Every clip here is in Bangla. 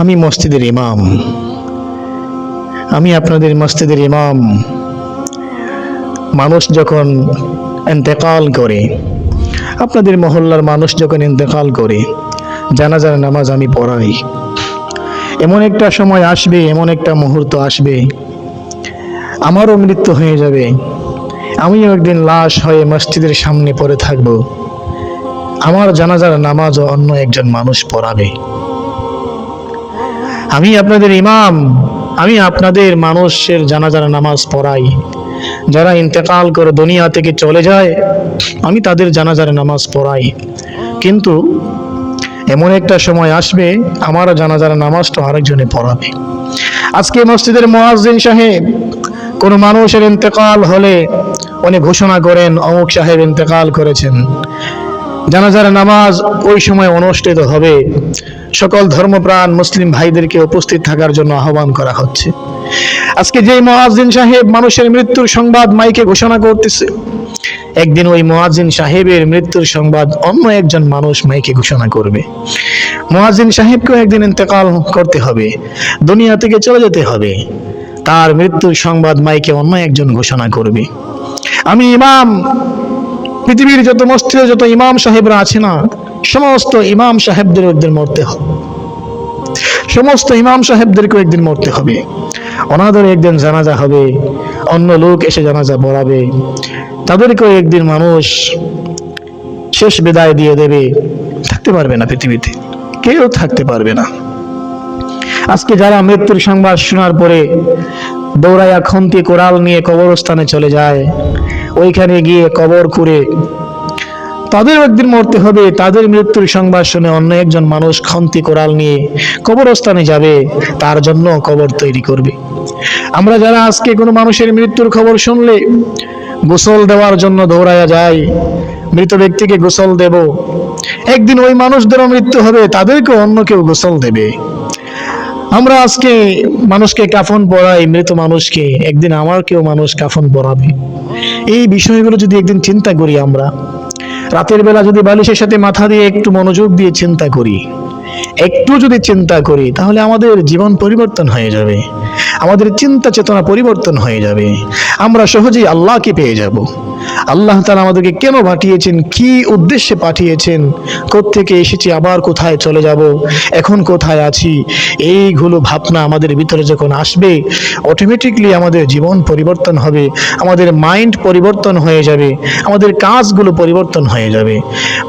আমি মসজিদের ইমাম, আমি আপনাদের মসজিদের ইমাম। মানুষ যখন ইন্তেকাল করে, আপনাদের মহল্লার মানুষ যখন ইন্তেকাল করে, জানাজার নামাজ আমি পড়াই। এমন একটা সময় আসবে, এমন একটা মুহূর্ত আসবে, আমারও মৃত্যু হয়ে যাবে, আমিও একদিন লাশ হয়ে মসজিদের সামনে পড়ে থাকব। আমার জানাজার নামাজও অন্য একজন মানুষ পড়াবে। আমি আপনাদের ইমাম, আমি আপনাদের মানুষের জানাজার নামাজ পড়াই। যারা ইন্তেকাল করে দুনিয়া থেকে চলে যায়, আমি তাদের জানাজার নামাজ পড়াই। কিন্তু এমন একটা সময় আসবে, আমার জানাজার নামাজটা আরেকজনে পড়াবে। আজকে মসজিদের মুয়াজ্জিন সাহেব কোনো মানুষের ইন্তেকাল হলে উনি ঘোষণা করেন অমুক সাহেব ইন্তেকাল করেছেন, জানাজার নামাজ ওই সময় অনুষ্ঠিত হবে। সকল ধর্মপ্রাণ মুসলিম ভাইদেরকে উপস্থিত থাকার জন্য আহ্বান করা হচ্ছে। আজকে যে মুয়াজ্জিন সাহেব মানুষের মৃত্যুর সংবাদ মাইকে ঘোষণা করতেছে, একদিন ওই মুয়াজ্জিন সাহেবের মৃত্যুর সংবাদ অন্য একজন মানুষ মাইকে ঘোষণা করবে। মুয়াজ্জিন সাহেবকেও একদিন ইন্তেকাল করতে হবে, দুনিয়া থেকে চলে যেতে হবে। তার মৃত্যুর সংবাদ মাইকে অন্য একজন ঘোষণা করবে। আমি ইমাম, পৃথিবীর যত মসজিদে যত ইমাম সাহেবরা আছে না, সমস্ত ইমাম সাহেবদের একদিন মরতে হবে। সমস্ত ইমাম সাহেবদেরকে একদিন মরতে হবে। ওনাদের একদিন জানাজা হবে, অন্য লোক এসে জানাজা পড়াবে। তাদেরকেও একদিন মানুষ শেষ বিদায় দিয়ে দেবে। থাকতে পারবে না পৃথিবীতে, কেউ থাকতে পারবে না। আজকে যারা মৃত্যুর সংবাদ শোনার পরে দৌড়াইয়া খন্তি কোরাল নিয়ে কবরস্থানে চলে যায়, ওইখানে গিয়ে কবর খুঁড়ে, তাদের একদিন মরতে হবে। তাদের মৃত্যুর সংবাদ শুনে অন্য একজন মানুষ খন্তি কোরাল নিয়ে কবরস্থানে যাবে, তার জন্য কবর তৈরি করবে। আমরা যারা আজকে কোনো মানুষের মৃত্যুর খবর শুনলে গোসল দেওয়ার জন্য দৌড়াইয়া যাই, মৃত ব্যক্তিকে গোসল দেব, একদিন ওই মানুষদেরও মৃত্যু হবে, তাদেরকে অন্য কেউ গোসল দেবে। আমরা আজকে মানুষকে কাফন পরাই, মৃত মানুষকে, একদিন আমার কেউ মানুষ কাফন পরাবে। এই বিষয়গুলো যদি একদিন চিন্তা করি, আমরা রাতের বেলা যদি বালিশের সাথে মাথা দিয়ে একটু মনোযোগ দিয়ে চিন্তা করি, একটু যদি চিন্তা করি, তাহলে আমাদের জীবন পরিবর্তন হয়ে যাবে, আমাদের চিন্তা চেতনা পরিবর্তন হয়ে যাবে। আমরা সহজেই আল্লাহকে পেয়ে যাব। আল্লাহ তাআলা আমাদেরকে কেন পাঠিয়েছেন, কি উদ্দেশ্যে পাঠিয়েছেন, কোত্থেকে এসেছি, আবার কোথায় চলে যাব, এখন কোথায় আছি, এইগুলো ভাবনা আমাদের ভিতরে যখন আসবে, অটোমেটিকলি আমাদের জীবন পরিবর্তন হবে, আমাদের মাইন্ড পরিবর্তন হয়ে যাবে, আমাদের কাজগুলো পরিবর্তন হয়ে যাবে।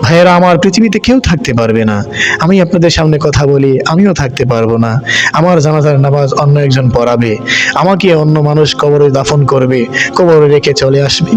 ভাইয়েরা আমার, পৃথিবীতে কেউ থাকতে পারবে না। আমি আপনাদের সামনে কথা বলি, আমিও থাকতে পারবো না। আমার জানাজার নামাজ অন্য একজন পড়াবে, আমাকে অন্য মানুষ কবরে দাফন করবে, কবরে রেখে চলে আসবে।